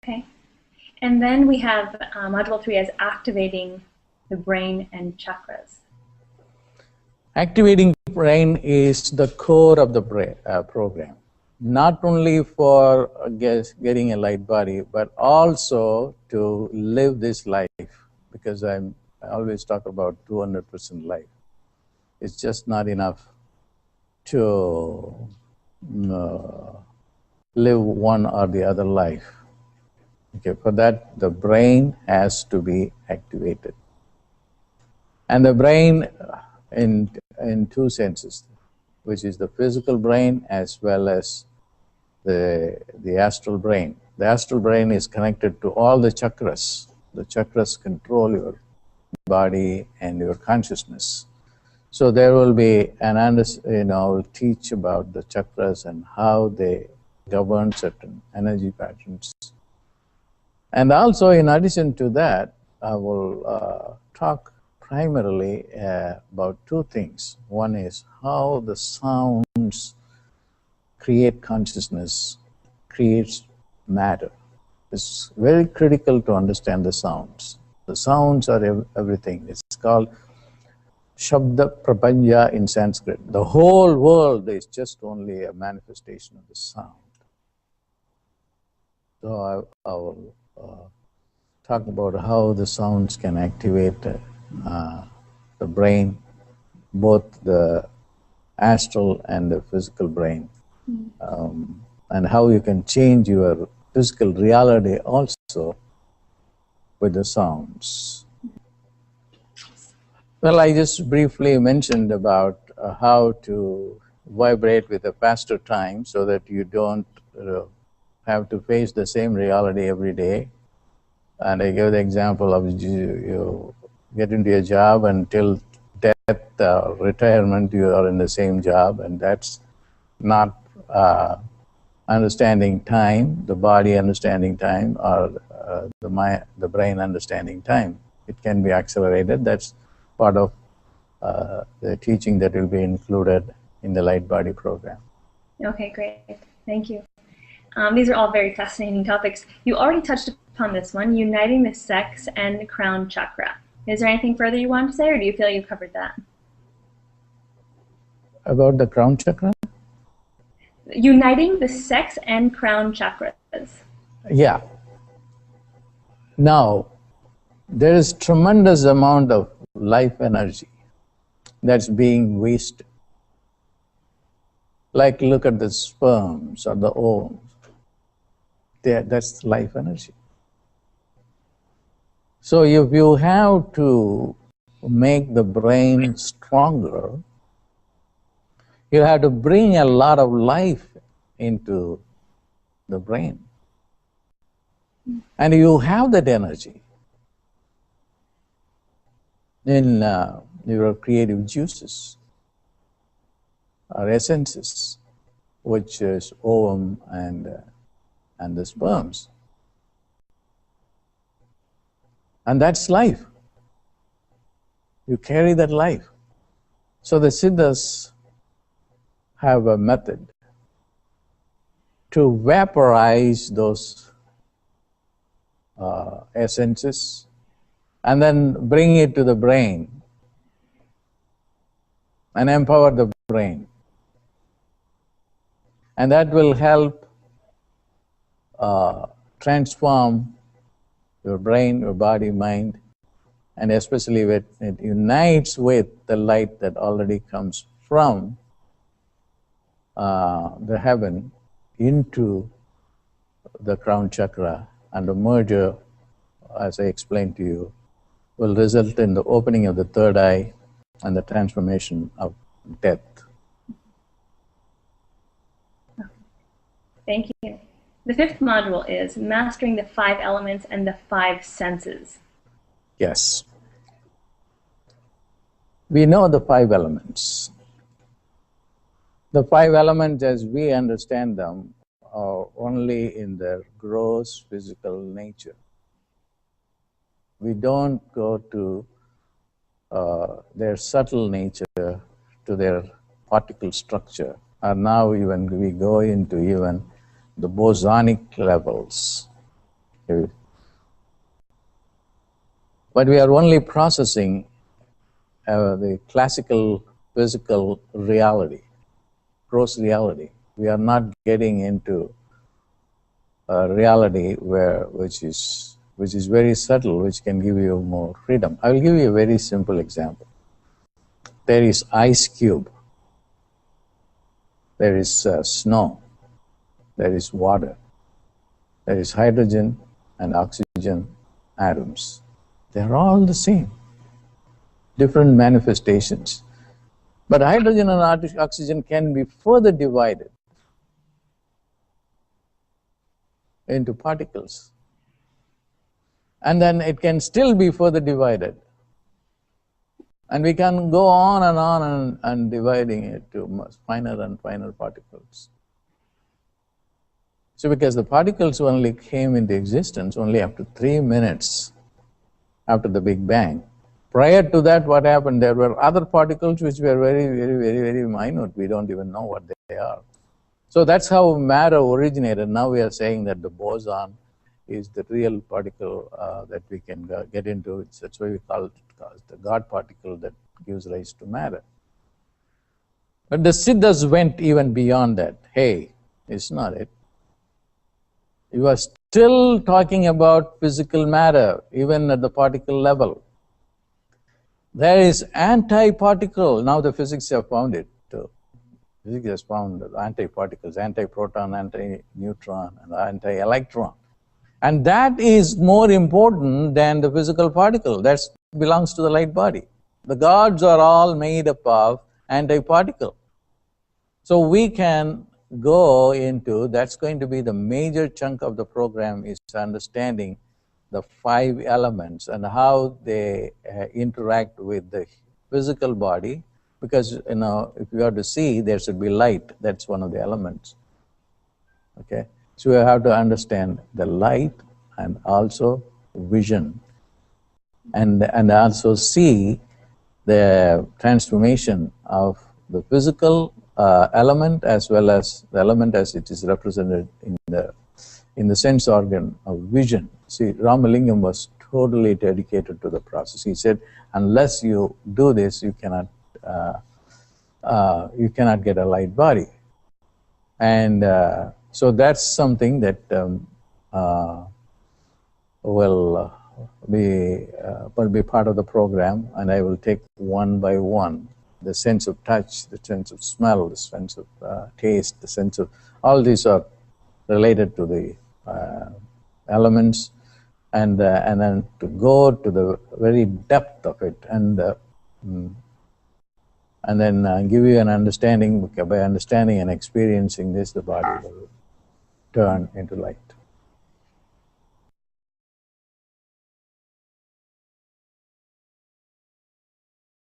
Okay. And then we have module 3 as activating the brain and chakras. Activating the brain is the core of the program. Not only for getting a light body, but also to live this life, because I always talk about 200% life. It's just not enough to live one or the other life. Okay, for that, the brain has to be activated. And the brain in two senses, which is the physical brain as well as the astral brain. The astral brain is connected to all the chakras. The chakras control your body and your consciousness. So there will be we'll teach about the chakras and how they govern certain energy patterns. And also, in addition to that, I will talk primarily about two things. One is how the sounds create consciousness, creates matter. It's very critical to understand the sounds. The sounds are everything. It's called Shabda Prapanja in Sanskrit. The whole world is just only a manifestation of the sound. So I will talk about how the sounds can activate the brain, both the astral and the physical brain, and how you can change your physical reality also with the sounds. Well, I just briefly mentioned about how to vibrate with a faster time so that you don't have to face the same reality every day. And I gave the example of you get into a job until death or retirement, you are in the same job, and that's not understanding time, the body understanding time, or the brain understanding time. It can be accelerated. That's part of the teaching that will be included in the Light Body program. Okay, great. Thank you. These are all very fascinating topics. You already touched upon this one, uniting the sex and the crown chakra. Is there anything further you want to say, or do you feel you've covered that? About the crown chakra? Uniting the sex and crown chakras. Yeah. Now, there is tremendous amount of life energy that's being wasted. Like, look at the sperms or the ovaries. That's life energy. So if you have to make the brain stronger, you have to bring a lot of life into the brain. And you have that energy in your creative juices or essences, which is ovum and the sperms. And that's life. You carry that life. So the Siddhas have a method to vaporize those essences and then bring it to the brain and empower the brain. And that will help transform your brain, your body, mind, and especially when it unites with the light that already comes from the heaven into the crown chakra, and the merger, as I explained to you, will result in the opening of the third eye and the transformation of death. Thank you. The fifth module is mastering the 5 elements and the 5 senses. Yes. We know the 5 elements. The 5 elements, as we understand them, are only in their gross physical nature. We don't go to their subtle nature, to their particle structure, and now even we go into even the bosonic levels. But we are only processing the classical physical reality, gross reality. We are not getting into a reality which is very subtle, which can give you more freedom. I will give you a very simple example. There is ice cube, there is snow, there is water, there is hydrogen and oxygen atoms. They are all the same, different manifestations. But hydrogen and oxygen can be further divided into particles. And then it can still be further divided. And we can go on and dividing it to much finer and finer particles. So because the particles only came into existence only after 3 minutes after the Big Bang. Prior to that, what happened? There were other particles which were very minute. We don't even know what they are. So that's how matter originated. Now we are saying that the boson is the real particle that we can get into. That's why we call it the God particle that gives rise to matter. But the Siddhas went even beyond that. Hey, it's not it. You are still talking about physical matter, even at the particle level. There is anti-particle. Now the physics have found it too. Physics has found anti-particles, anti-proton, anti-neutron, and anti-electron. And that is more important than the physical particle. That belongs to the light body. The gods are all made up of anti-particle. So we can go into, that's going to be the major chunk of the program, is understanding the 5 elements and how they interact with the physical body. Because, if you are to see, there should be light. That's one of the elements. Okay? So we have to understand the light and also vision. And also see the transformation of the physical element as well as the element as it is represented in the sense organ of vision. See, Ramalingam was totally dedicated to the process. He said, unless you do this, you cannot get a light body. And so that's something that will be part of the program, and I will take one by one. The sense of touch, the sense of smell, the sense of taste, the sense of, all these are related to the elements, and then to go to the very depth of it, and then give you an understanding. By understanding and experiencing this, the body will turn into light.